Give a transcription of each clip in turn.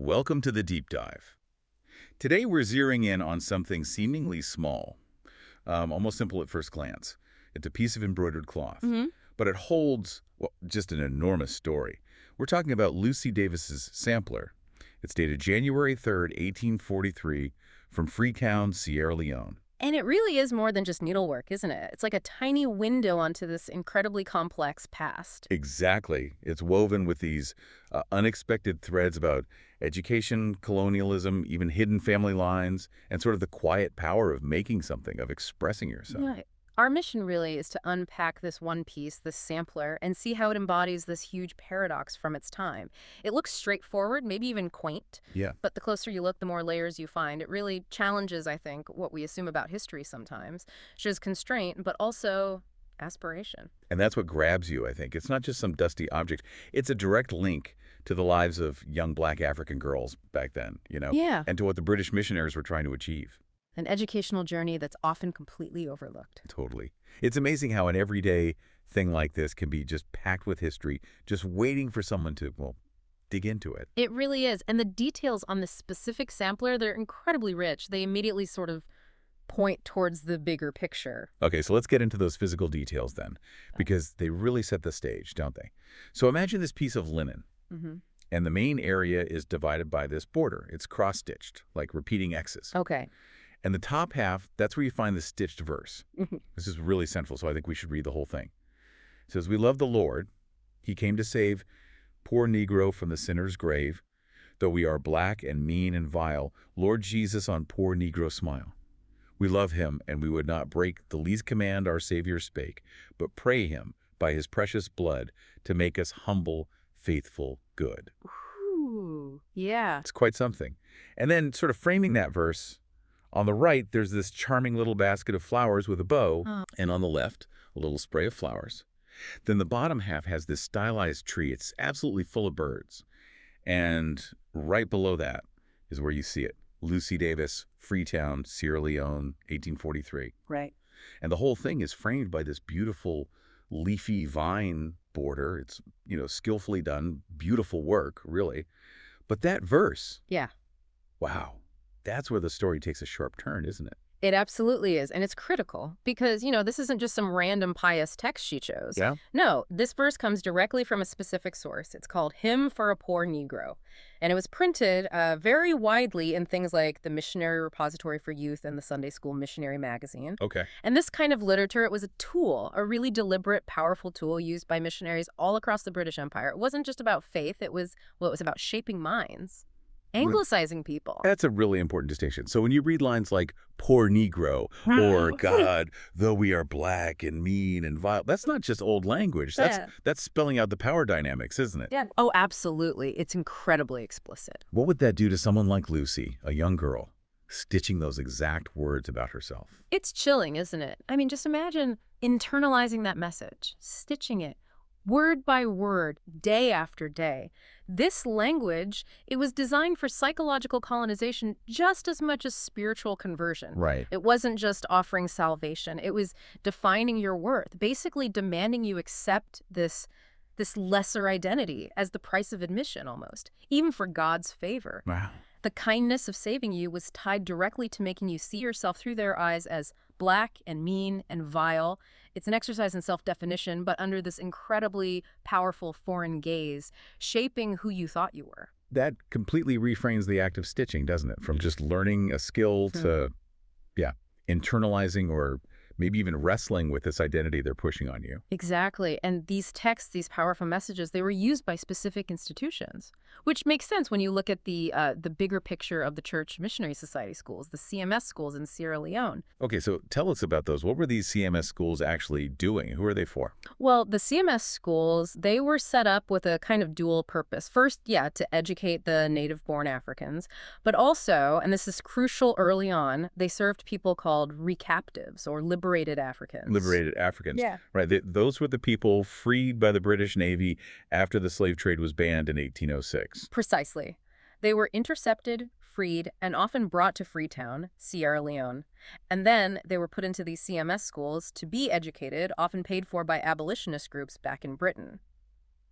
Welcome to the deep dive. Today we're zeroing in on something seemingly small, almost simple at first glance. It's a piece of embroidered cloth, Hmm. but it holds, well, just an enormous story. We're talking about Lucy Davis's sampler. It's dated January 3rd, 1843, from Freetown, Sierra Leone. And it really is more than just needlework, isn't it? It's like a tiny window onto this incredibly complex past. Exactly. It's woven with these unexpected threads about education, colonialism, even hidden family lines, and sort of the quiet power of making something, of expressing yourself. Yeah. Our mission really is to unpack this one piece, this sampler, and see how it embodies this huge paradox from its time. It looks straightforward, maybe even quaint, Yeah. but the closer you look, the more layers you find. It really challenges, I think, what we assume about history sometimes. Shows constraint, but also aspiration. And that's what grabs you, I think. It's not just some dusty object. It's a direct link to the lives of young black African girls back then, Yeah. and to what the British missionaries were trying to achieve. An educational journey that's often completely overlooked. Totally. It's amazing how an everyday thing like this can be just packed with history, just waiting for someone to, well, dig into it. It really is. And the details on this specific sampler, they're incredibly rich. They immediately sort of point towards the bigger picture. Okay, so let's get into those physical details then, because they really set the stage, don't they? So imagine this piece of linen, Hmm. and the main area is divided by this border. It's cross-stitched, like repeating X's. Okay. And the top half, that's where you find the stitched verse. Mhm. This is really central, so I think we should read the whole thing. It says, "We love the Lord. He came to save poor Negro from the sinner's grave. Though we are black and mean and vile, Lord Jesus on poor Negro smile. We love him, and we would not break the least command our Savior spake, but pray him by his precious blood to make us humble, faithful, good." Ooh, yeah. It's quite something. And then sort of framing that verse, on the right, there's this charming little basket of flowers with a bow, Oh. and on the left, a little spray of flowers. Then the bottom half has this stylized tree. It's absolutely full of birds. And right below that is where you see it. Lucy Davis, Freetown, Sierra Leone, 1843. Right. And the whole thing is framed by this beautiful leafy vine border. It's, skillfully done, beautiful work, really. But that verse, Yeah. wow, that's where the story takes a sharp turn, isn't it? It absolutely is. And it's critical because, this isn't just some random pious text she chose. Yeah. No, this verse comes directly from a specific source. It's called Hymn for a Poor Negro. And it was printed very widely in things like the Missionary Repository for Youth and the Sunday School Missionary Magazine. Okay. And this kind of literature, it was a tool, a really deliberate, powerful tool used by missionaries all across the British Empire. It wasn't just about faith. It was about shaping minds, anglicizing people. That's a really important distinction. So when you read lines like "poor Negro" or "God, though we are black and mean and vile," that's not just old language. Yeah. That's spelling out the power dynamics, isn't it? Yeah. Oh, absolutely. It's incredibly explicit. What would that do to someone like Lucy, a young girl, stitching those exact words about herself? It's chilling, isn't it? I mean, just imagine internalizing that message, stitching it word by word, day after day. This language, it was designed for psychological colonization just as much as spiritual conversion. Right. It wasn't just offering salvation. It was defining your worth, basically demanding you accept this lesser identity as the price of admission almost, even for God's favor. Wow. The kindness of saving you was tied directly to making you see yourself through their eyes as black and mean and vile. It's an exercise in self-definition, but under this incredibly powerful foreign gaze, shaping who you thought you were. That completely reframes the act of stitching, doesn't it? From just learning a skill to, internalizing or maybe even wrestling with this identity they're pushing on you. Exactly. And these texts, these powerful messages, they were used by specific institutions, which makes sense when you look at the bigger picture of the Church Missionary Society schools, the CMS schools in Sierra Leone. Okay, so tell us about those. What were these CMS schools actually doing? Who are they for? Well, the CMS schools, they were set up with a kind of dual purpose. First, to educate the native-born Africans, but also, and this is crucial early on, they served people called recaptives or liberated Africans. Liberated Africans. Yeah. Right. Those were the people freed by the British Navy after the slave trade was banned in 1806. Precisely. They were intercepted, freed, and often brought to Freetown, Sierra Leone. And then they were put into these CMS schools to be educated, often paid for by abolitionist groups back in Britain.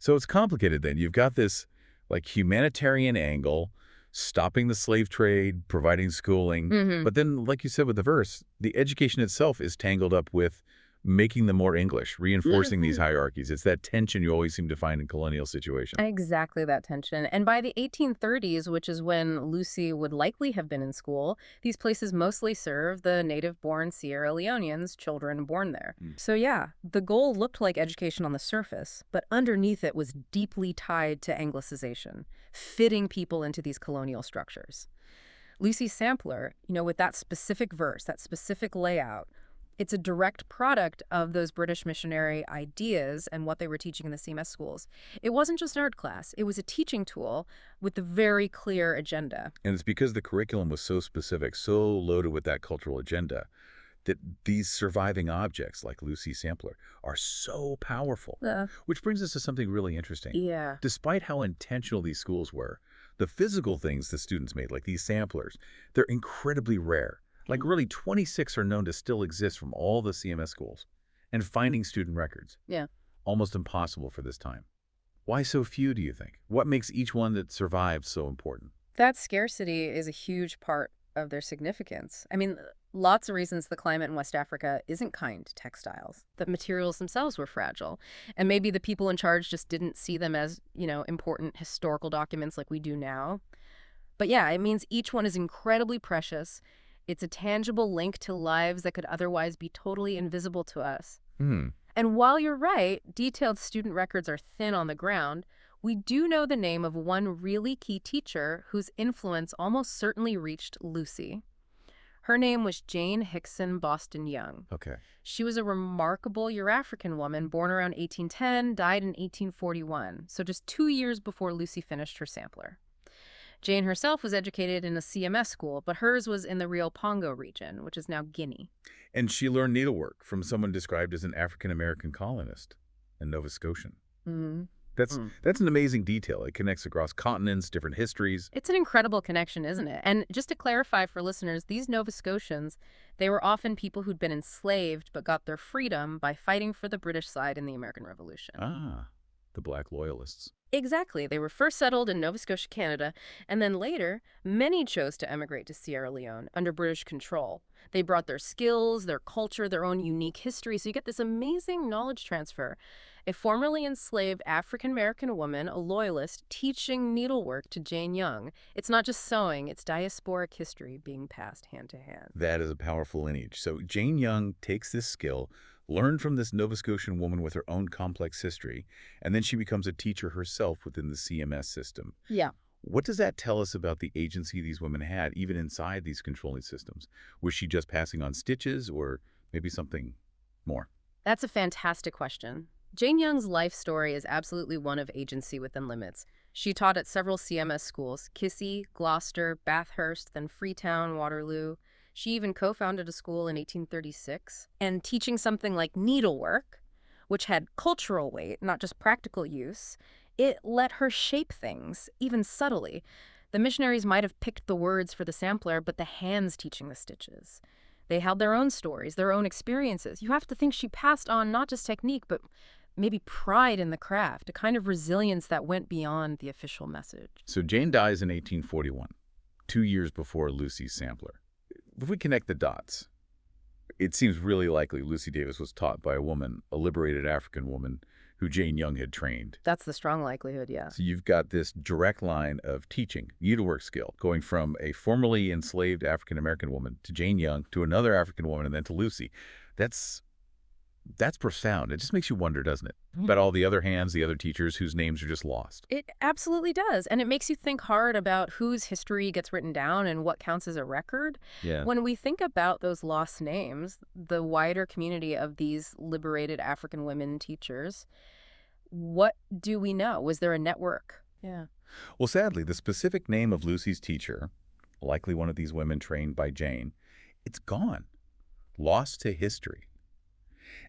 So it's complicated then. You've got this like humanitarian angle, stopping the slave trade, providing schooling. Mm-hmm. But then, like you said with the verse, the education itself is tangled up with making them more English, reinforcing these hierarchies. It's that tension you always seem to find in colonial situations. Exactly that tension. And by the 1830s, which is when Lucy would likely have been in school, these places mostly serve the native-born Sierra Leoneans, children born there. So yeah, the goal looked like education on the surface, but underneath it was deeply tied to Anglicization, fitting people into these colonial structures. Lucy's sampler, with that specific verse, that specific layout, it's a direct product of those British missionary ideas and what they were teaching in the CMS schools. It wasn't just an art class. It was a teaching tool with a very clear agenda. And it's because the curriculum was so specific, so loaded with that cultural agenda, that these surviving objects, like Lucy's sampler, are so powerful. Which brings us to something really interesting. Yeah. Despite how intentional these schools were, the physical things the students made, like these samplers, they're incredibly rare. Like really 26 are known to still exist from all the CMS schools. And finding student records. Yeah. Almost impossible for this time. Why so few, do you think? What makes each one that survived so important? That scarcity is a huge part of their significance. I mean, lots of reasons the climate in West Africa isn't kind to textiles. The materials themselves were fragile. And maybe the people in charge just didn't see them as, important historical documents like we do now. But yeah, it means each one is incredibly precious. It's a tangible link to lives that could otherwise be totally invisible to us. And while you're right, detailed student records are thin on the ground, we do know the name of one really key teacher whose influence almost certainly reached Lucy. Her name was Jane Hickson Boston Young. Okay. She was a remarkable Eurafrican woman born around 1810, died in 1841, so just 2 years before Lucy finished her sampler. Jane herself was educated in a CMS school, but hers was in the Rio Pongo region, which is now Guinea. And she learned needlework from someone described as an African-American colonist in Nova Scotian. That's an amazing detail. It connects across continents, different histories. It's an incredible connection, isn't it? And just to clarify for listeners, these Nova Scotians, they were often people who'd been enslaved but got their freedom by fighting for the British side in the American Revolution. Ah, the Black Loyalists. Exactly. They were first settled in Nova Scotia, Canada, and then later, many chose to emigrate to Sierra Leone under British control. They brought their skills, their culture, their own unique history, so you get this amazing knowledge transfer. A formerly enslaved African-American woman, a loyalist, teaching needlework to Jane Young. It's not just sewing, it's diasporic history being passed hand to hand. That is a powerful lineage. So Jane Young takes this skill, learned from this Nova Scotian woman with her own complex history, and then she becomes a teacher herself within the CMS system. Yeah. What does that tell us about the agency these women had, even inside these controlling systems? Was she just passing on stitches, or maybe something more? That's a fantastic question. Jane Young's life story is absolutely one of agency within limits. She taught at several CMS schools, Kissy, Gloucester, Bathurst, then Freetown, Waterloo. She even co-founded a school in 1836. And teaching something like needlework, which had cultural weight, not just practical use, it let her shape things, even subtly. The missionaries might have picked the words for the sampler, but the hands teaching the stitches. They held their own stories, their own experiences. You have to think she passed on not just technique, but maybe pride in the craft, a kind of resilience that went beyond the official message. So Jane dies in 1841, 2 years before Lucy's sampler. If we connect the dots, it seems really likely Lucy Davis was taught by a woman, a liberated African woman, who Jane Young had trained. That's the strong likelihood, yeah. So you've got this direct line of teaching, needlework skill, going from a formerly enslaved African-American woman to Jane Young, to another African woman, and then to Lucy. That's profound. It just makes you wonder, doesn't it? About all the other hands, the other teachers whose names are just lost. It absolutely does. And it makes you think hard about whose history gets written down and what counts as a record. Yeah. When we think about those lost names, the wider community of these liberated African women teachers, what do we know? Was there a network? Yeah. Well, sadly, the specific name of Lucy's teacher, likely one of these women trained by Jane, it's gone. Lost to history.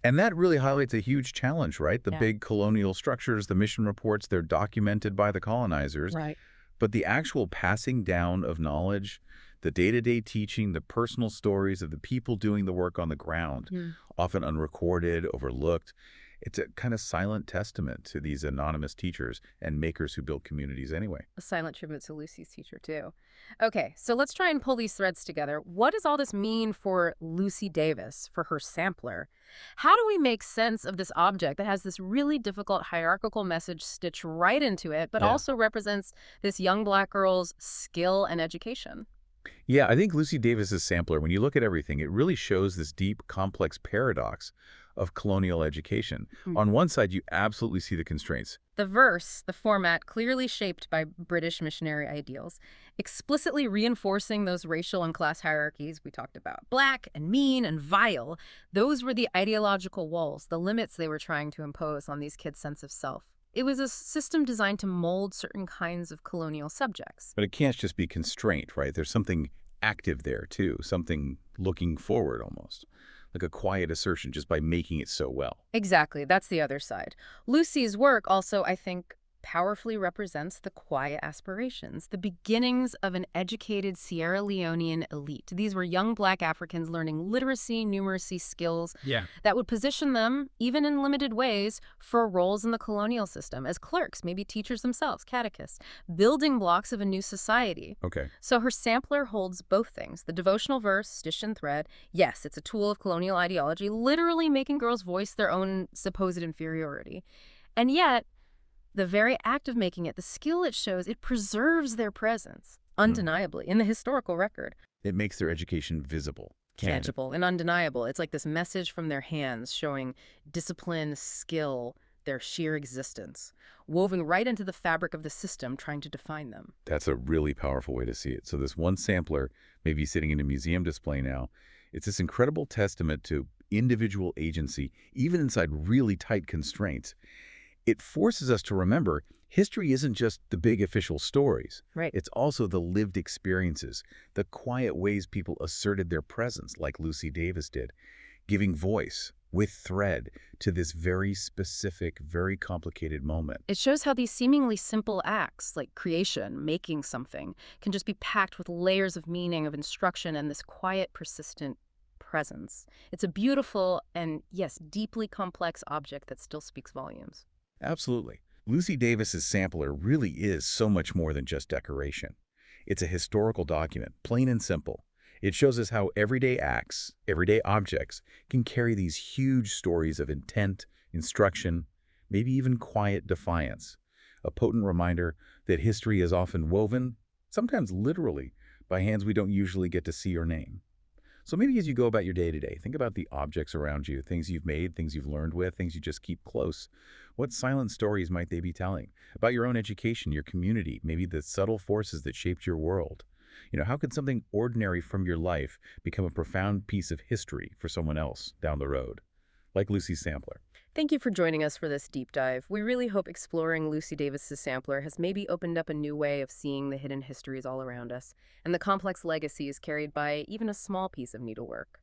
And that really highlights a huge challenge, right? The big colonial structures, the mission reports, they're documented by the colonizers. Right. But the actual passing down of knowledge, the day-to-day teaching, the personal stories of the people doing the work on the ground, often unrecorded, overlooked, It's a kind of silent testament to these anonymous teachers and makers who built communities anyway. A silent tribute to Lucy's teacher, too. Okay, so let's try and pull these threads together. What does all this mean for Lucy Davis, for her sampler? How do we make sense of this object that has this really difficult hierarchical message stitched right into it, but Yeah. also represents this young black girl's skill and education? Yeah, I think Lucy Davis's sampler, when you look at everything, it really shows this deep, complex paradox of colonial education. On one side, you absolutely see the constraints. The verse, the format clearly shaped by British missionary ideals, explicitly reinforcing those racial and class hierarchies we talked about. Black and mean and vile, those were the ideological walls, the limits they were trying to impose on these kids' sense of self. It was a system designed to mold certain kinds of colonial subjects. But it can't just be constraint, right? There's something active there, too, something looking forward almost, like a quiet assertion just by making it so well. Exactly, that's the other side. Lucy's work also, I think, powerfully represents the quiet aspirations, the beginnings of an educated Sierra Leonean elite. These were young black Africans learning literacy, numeracy skills Yeah. that would position them, even in limited ways, for roles in the colonial system as clerks, maybe teachers themselves, catechists, building blocks of a new society. Okay. So her sampler holds both things. The devotional verse, stitched in thread, yes, it's a tool of colonial ideology, literally making girls voice their own supposed inferiority. And yet, the very act of making it, the skill it shows, it preserves their presence, undeniably, in the historical record. It makes their education visible. Tangible and undeniable. It's like this message from their hands showing discipline, skill, their sheer existence, woven right into the fabric of the system trying to define them. That's a really powerful way to see it. So this one sampler may be sitting in a museum display now. It's this incredible testament to individual agency, even inside really tight constraints. It forces us to remember history isn't just the big official stories. Right. It's also the lived experiences, the quiet ways people asserted their presence, like Lucy Davis did, giving voice with thread to this very specific, very complicated moment. It shows how these seemingly simple acts, like creation, making something, can just be packed with layers of meaning, of instruction, and this quiet, persistent presence. It's a beautiful and, yes, deeply complex object that still speaks volumes. Absolutely. Lucy Davis's sampler really is so much more than just decoration. It's a historical document, plain and simple. It shows us how everyday acts, everyday objects, can carry these huge stories of intent, instruction, maybe even quiet defiance. A potent reminder that history is often woven, sometimes literally, by hands we don't usually get to see or name. So maybe as you go about your day-to-day, think about the objects around you, things you've made, things you've learned with, things you just keep close. What silent stories might they be telling? About your own education, your community, maybe the subtle forces that shaped your world. How could something ordinary from your life become a profound piece of history for someone else down the road? Like Lucy's sampler. Thank you for joining us for this deep dive. We really hope exploring Lucy Davis's sampler has maybe opened up a new way of seeing the hidden histories all around us and the complex legacies carried by even a small piece of needlework.